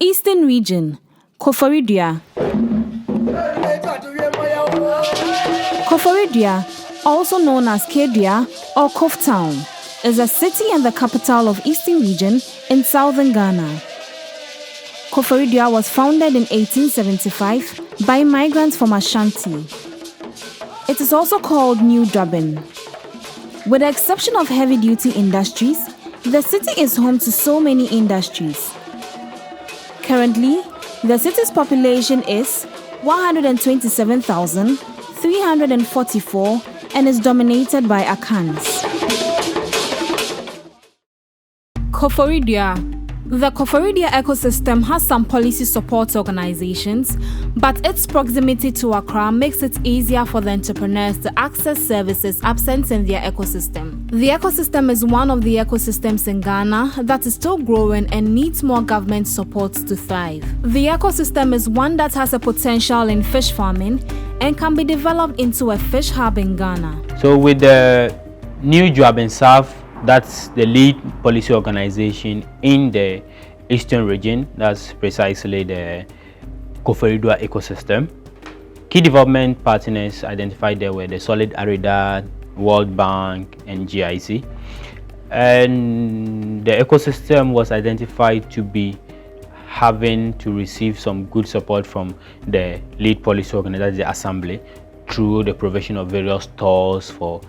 Eastern Region, Koforidua. Koforidua, also known as Kedua or Koftown, is a city and the capital of Eastern Region in southern Ghana. Koforidua was founded in 1875 by migrants from Ashanti. It is also called New Juaben. With the exception of heavy-duty industries, the city is home to so many industries. Currently, the city's population is 127,344 and is dominated by Akans. Koforidua. The Koforidua ecosystem has some policy support organizations, but its proximity to Accra makes it easier for the entrepreneurs to access services absent in their ecosystem. The ecosystem is one of the ecosystems in Ghana that is still growing and needs more government support to thrive. The ecosystem is one that has a potential in fish farming and can be developed into a fish hub in Ghana. So with the New Juaben South, that's the lead policy organization in the Eastern region. That's precisely the Koforidua ecosystem. Key development partners identified there were the Solid Arida, World Bank, and GIC. And the ecosystem was identified to be having to receive some good support from the lead policy organizer, the assembly, through the provision of various stores for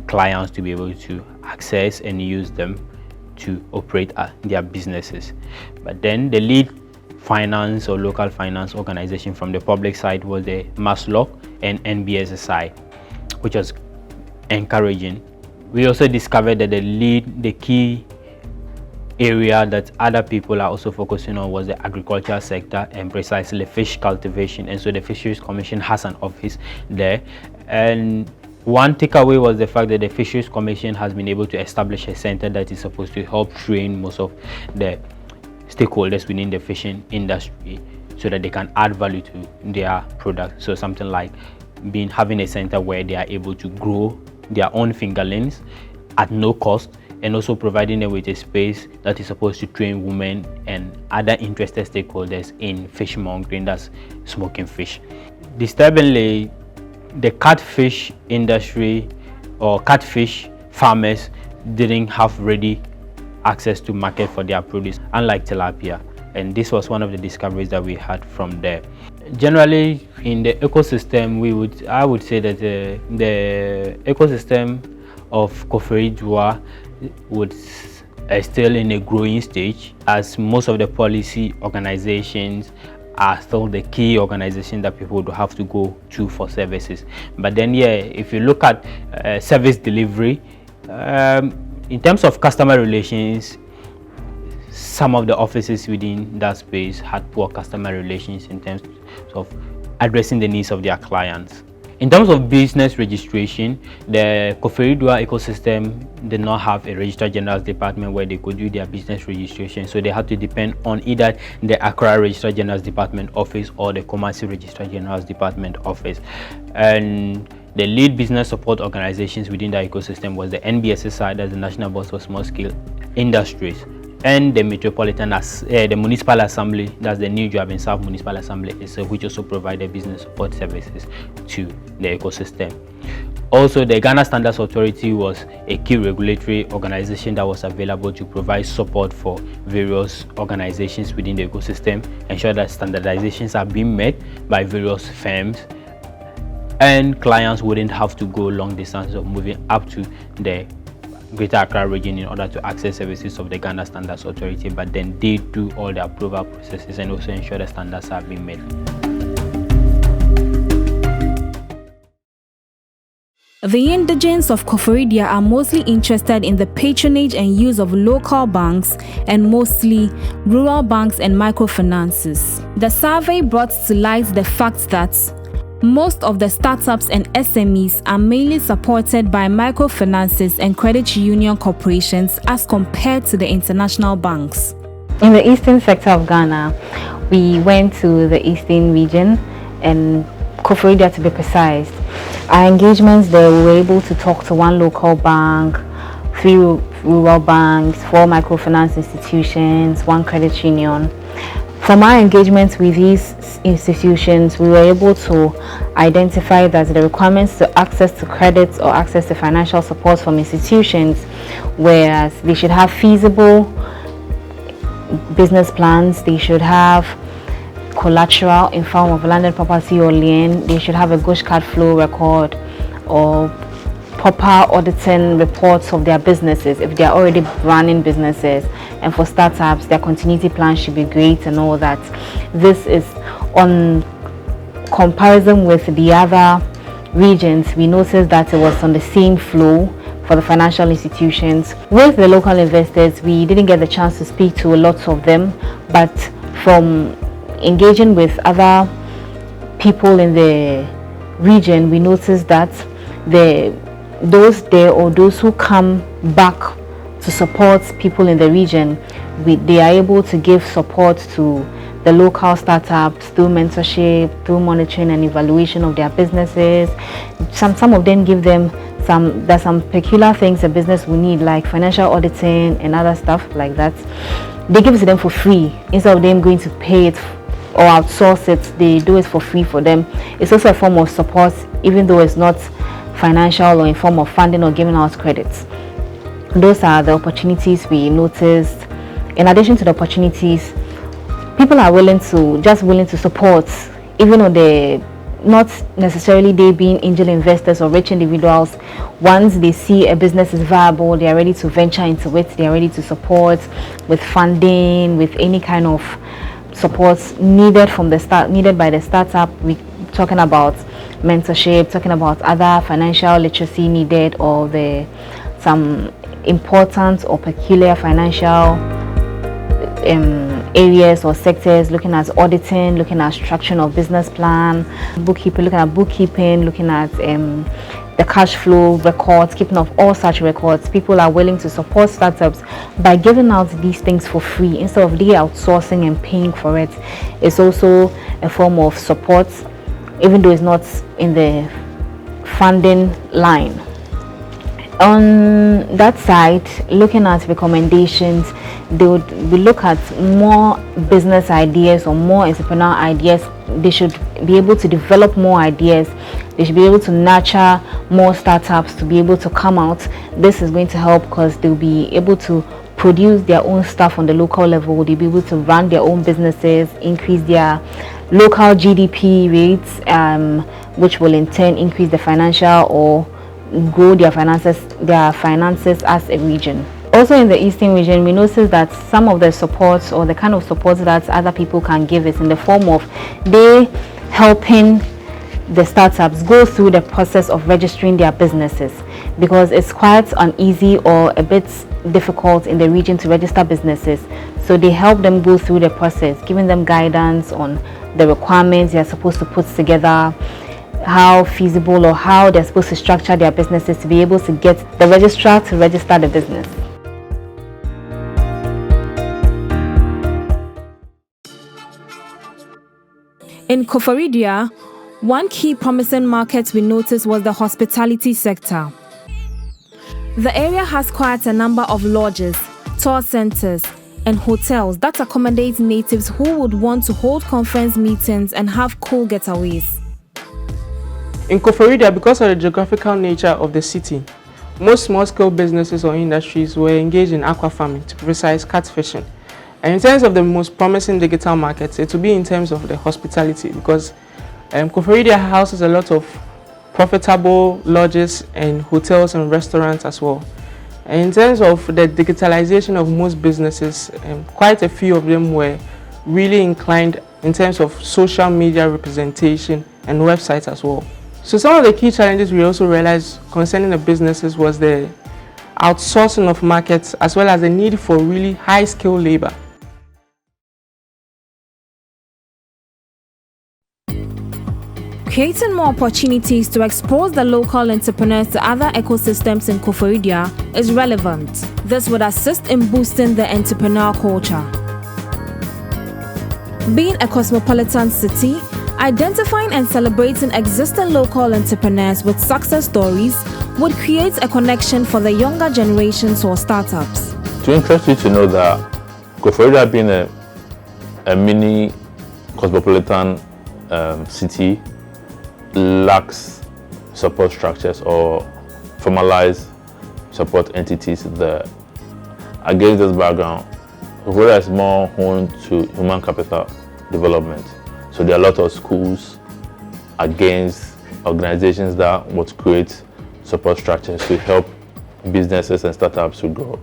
clients to be able to access and use them to operate their businesses. But then the lead finance or local finance organization from the public side was the MASLOC and NBSSI, which was encouraging. We also discovered that the key area that other people are also focusing on was the agricultural sector, and precisely fish cultivation. And so the Fisheries Commission has an office there. And one takeaway was the fact that the Fisheries Commission has been able to establish a center that is supposed to help train most of the stakeholders within the fishing industry so that they can add value to their product. So something like having a center where they are able to grow their own fingerlings at no cost, and also providing them with a space that is supposed to train women and other interested stakeholders in fishmongering, that's smoking fish. Disturbingly, the catfish industry or catfish farmers didn't have ready access to market for their produce, unlike tilapia. And this was one of the discoveries that we had from there. Generally, in the ecosystem, I would say that the ecosystem of Koforidua is still in a growing stage, as most of the policy organizations are still the key organization that people would have to go to for services. But then, if you look at service delivery, in terms of customer relations, some of the offices within that space had poor customer relations in terms of addressing the needs of their clients. In terms of business registration, the Koforidua ecosystem did not have a Registrar General's Department where they could do their business registration, so they had to depend on either the Accra Registrar General's Department office or the Kumasi Registrar General's Department office. And the lead business support organizations within the ecosystem was the NBSSI, that's the National Board for Small Scale Industries, and the the Municipal Assembly, that's the New Juaben South Municipal Assembly, which also provided business support services to the ecosystem. Also, the Ghana Standards Authority was a key regulatory organization that was available to provide support for various organizations within the ecosystem, ensure that standardizations are being met by various firms, and clients wouldn't have to go long distance of moving up to the Greater Accra region in order to access services of the Ghana Standards Authority, but then they do all the approval processes and also ensure the standards are being met. The indigents of Koforidua are mostly interested in the patronage and use of local banks and mostly rural banks and microfinances. The survey brought to light the fact that most of the startups and SMEs are mainly supported by microfinances and credit union corporations as compared to the international banks. In the eastern sector of Ghana, we went to the eastern region and Koforidua to be precise. Our engagements there, we were able to talk to one local bank, 3 rural banks, 4 microfinance institutions, 1 credit union. From our engagement with these institutions, we were able to identify that the requirements to access to credit or access to financial support from institutions, whereas they should have feasible business plans, they should have collateral in form of landed property or lien, they should have a good cash flow record or proper auditing reports of their businesses if they are already running businesses, and for startups their continuity plan should be great and all that. This is on comparison with the other regions. We noticed that it was on the same flow for the financial institutions. With the local investors, we didn't get the chance to speak to a lot of them, but from engaging with other people in the region, we noticed that those who come back to support people in the region, they are able to give support to the local startups through mentorship, through monitoring and evaluation of their businesses. Some of them give them there's some peculiar things a business will need, like financial auditing and other stuff like that. They give it to them for free instead of them going to pay it or outsource it. They do it for free for them. It's also a form of support, even though it's not financial or in form of funding or giving out credits. Those are the opportunities we noticed. In addition to the opportunities, people are willing to support, even though they not necessarily they being angel investors or rich individuals. Once they see a business is viable, they are ready to venture into it. They are ready to support with funding, with any kind of support needed by the startup. We talking about mentorship, talking about other financial literacy needed, or some important or peculiar financial areas or sectors, looking at auditing, looking at structuring of business plan, bookkeeping, looking at the cash flow records, keeping of all such records. People are willing to support startups by giving out these things for free instead of they outsourcing and paying for it. It's also a form of support, even though it's not in the funding line. On that side, looking at recommendations, we look at more business ideas or more entrepreneurial ideas. They should be able to develop more ideas. They should be able to nurture more startups to be able to come out. This is going to help because they'll be able to produce their own stuff on the local level. They'll be able to run their own businesses, increase their local GDP rates, which will in turn increase the financial or grow their finances as a region. Also in the Eastern region, we notice that some of the supports or the kind of support that other people can give is in the form of they helping the startups go through the process of registering their businesses, because it's quite uneasy or a bit difficult in the region to register businesses. So they help them go through the process, giving them guidance on the requirements they are supposed to put together, how feasible or how they're supposed to structure their businesses to be able to get the registrar to register the business. In Koforidua, one key promising market we noticed was the hospitality sector. The area has quite a number of lodges, tour centers, and hotels that accommodate natives who would want to hold conference meetings and have cool getaways. In Koforidua, because of the geographical nature of the city, most small-scale businesses or industries were engaged in aqua farming, to be precise, catfishing. And in terms of the most promising digital markets, it will be in terms of the hospitality, because Koforidua houses a lot of profitable lodges and hotels and restaurants as well. And in terms of the digitalization of most businesses, quite a few of them were really inclined in terms of social media representation and websites as well. So some of the key challenges we also realized concerning the businesses was the outsourcing of markets, as well as the need for really high-skilled labor. Creating more opportunities to expose the local entrepreneurs to other ecosystems in Koforidua is relevant. This would assist in boosting the entrepreneurial culture. Being a cosmopolitan city, identifying and celebrating existing local entrepreneurs with success stories would create a connection for the younger generations or startups. To interest you to know that Koforidua being a a mini cosmopolitan city lacks support structures or formalized support entities there. Against this background, Koforidua is more home to human capital development. So there are a lot of schools against organizations that would create support structures to help businesses and startups to grow.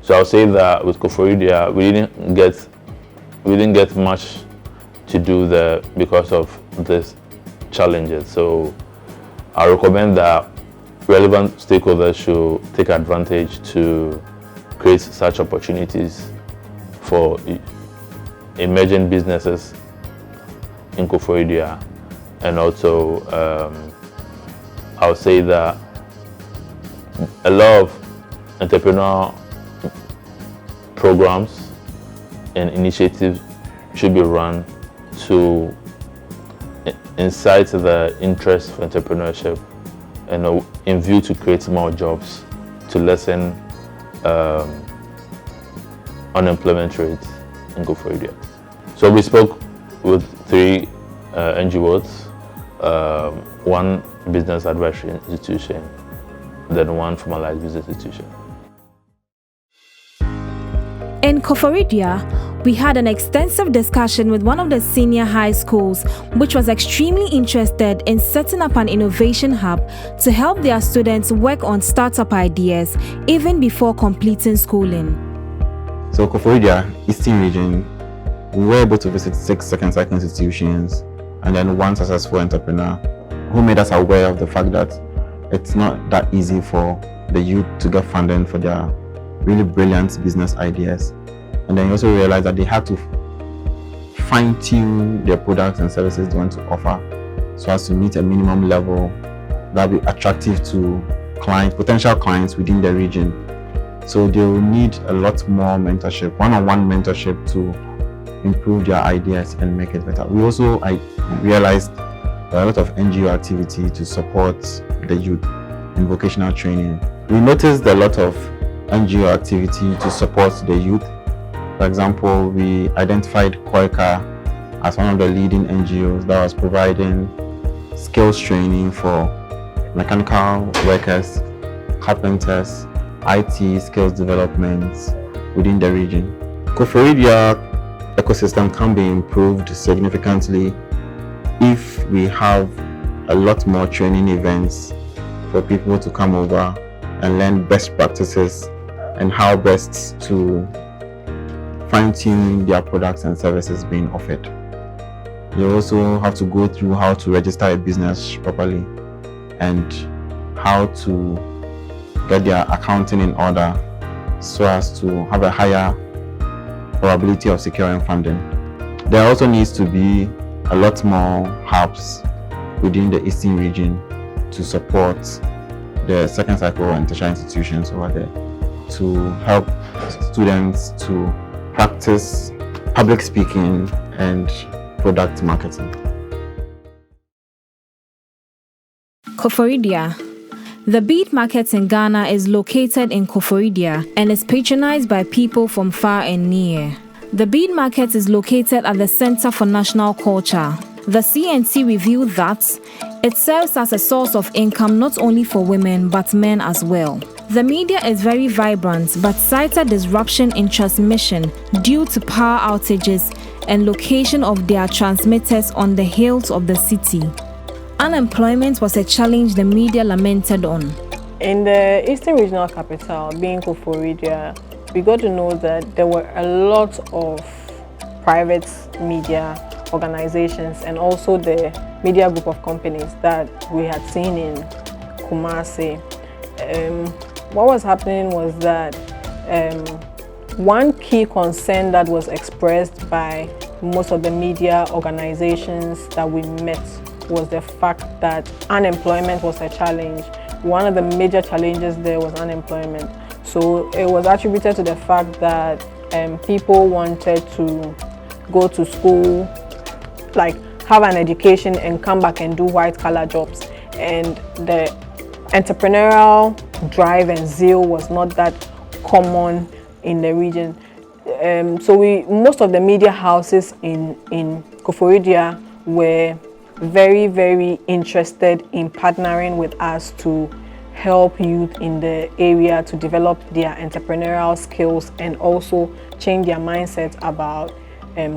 So I'll say that with Koforidua, we didn't get much to do there because of these challenges. So I recommend that relevant stakeholders should take advantage to create such opportunities for emerging businesses in Koforidua. And also, I'll say that a lot of entrepreneurial programs and initiatives should be run to incite the interest for entrepreneurship and in view to create more jobs to lessen unemployment rates in Koforidua. So we spoke with 3 NGOs, one business advisory institution, then one formalized business institution. In Koforidua, we had an extensive discussion with one of the senior high schools, which was extremely interested in setting up an innovation hub to help their students work on startup ideas even before completing schooling. So Koforidua, Eastern Region, we were able to visit 6 second cycle institutions and then one successful entrepreneur who made us aware of the fact that it's not that easy for the youth to get funding for their really brilliant business ideas. And then you also realize that they had to fine-tune their products and services they want to offer so as to meet a minimum level that will be attractive to potential clients within the region. So they will need a lot more mentorship, one-on-one mentorship to improve their ideas and make it better. I realized there are a lot of NGO activity to support the youth in vocational training. We noticed a lot of NGO activity to support the youth. For example, we identified Koika as one of the leading NGOs that was providing skills training for mechanical workers, carpenters, IT skills development within the region. Koforidua ecosystem can be improved significantly if we have a lot more training events for people to come over and learn best practices and how best to fine-tune their products and services being offered. They also have to go through how to register a business properly and how to get their accounting in order so as to have a higher probability of securing funding. There also needs to be a lot more hubs within the Eastern region to support the second cycle and tertiary institutions over there to help students to practice public speaking and product marketing. Koforidua. The bead market in Ghana is located in Koforidua and is patronized by people from far and near. The bead market is located at the Center for National Culture. The CNT revealed that it serves as a source of income not only for women but men as well. The media is very vibrant but cited disruption in transmission due to power outages and location of their transmitters on the hills of the city. Unemployment was a challenge the media lamented on. In the Eastern Regional Capital, being Koforidua, we got to know that there were a lot of private media organizations and also the media group of companies that we had seen in Kumasi. What was happening was that one key concern that was expressed by most of the media organizations that we met was the fact that unemployment was a challenge. One of the major challenges there was unemployment. So it was attributed to the fact that people wanted to go to school, like have an education and come back and do white-collar jobs. And the entrepreneurial drive and zeal was not that common in the region. most of the media houses in Koforidua were very, very interested in partnering with us to help youth in the area to develop their entrepreneurial skills and also change their mindset about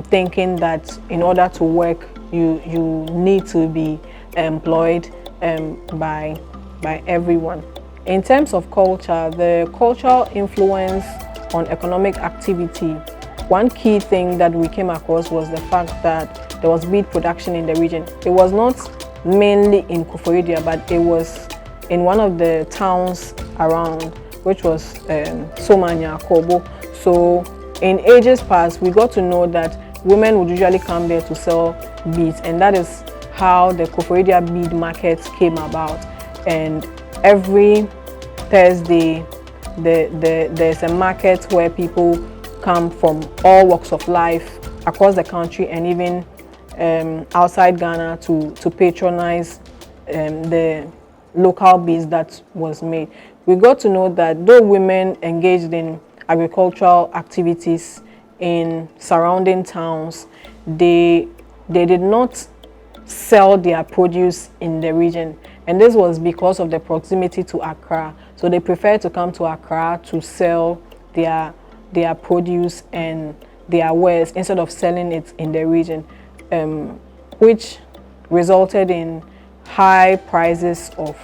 thinking that in order to work you need to be employed by everyone. In terms of culture, the cultural influence on economic activity, one key thing that we came across was the fact that there was bead production in the region. It was not mainly in Koforidua, but it was in one of the towns around, which was Somanya, Kobo. So in ages past, we got to know that women would usually come there to sell beads, and that is how the Koforidua bead market came about. And every Thursday, there's a market where people come from all walks of life across the country and even outside Ghana to patronize the local beads that was made. We got to know that though women engaged in agricultural activities in surrounding towns, they did not sell their produce in the region, and this was because of the proximity to Accra. So they preferred to come to Accra to sell their produce and their wares instead of selling it in the region, which resulted in high prices of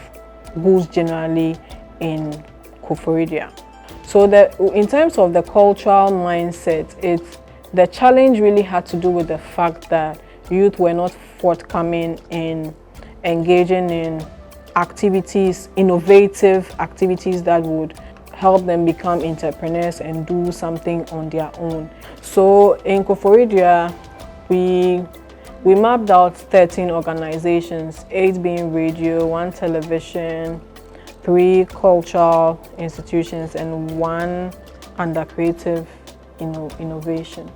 goods generally in Koforidua. So in terms of the cultural mindset, the challenge really had to do with the fact that youth were not forthcoming in engaging in activities, innovative activities that would help them become entrepreneurs and do something on their own. So in Koforidua, we mapped out 13 organizations, 8 being radio, 1 television, 3 cultural institutions, and 1 under creative innovation.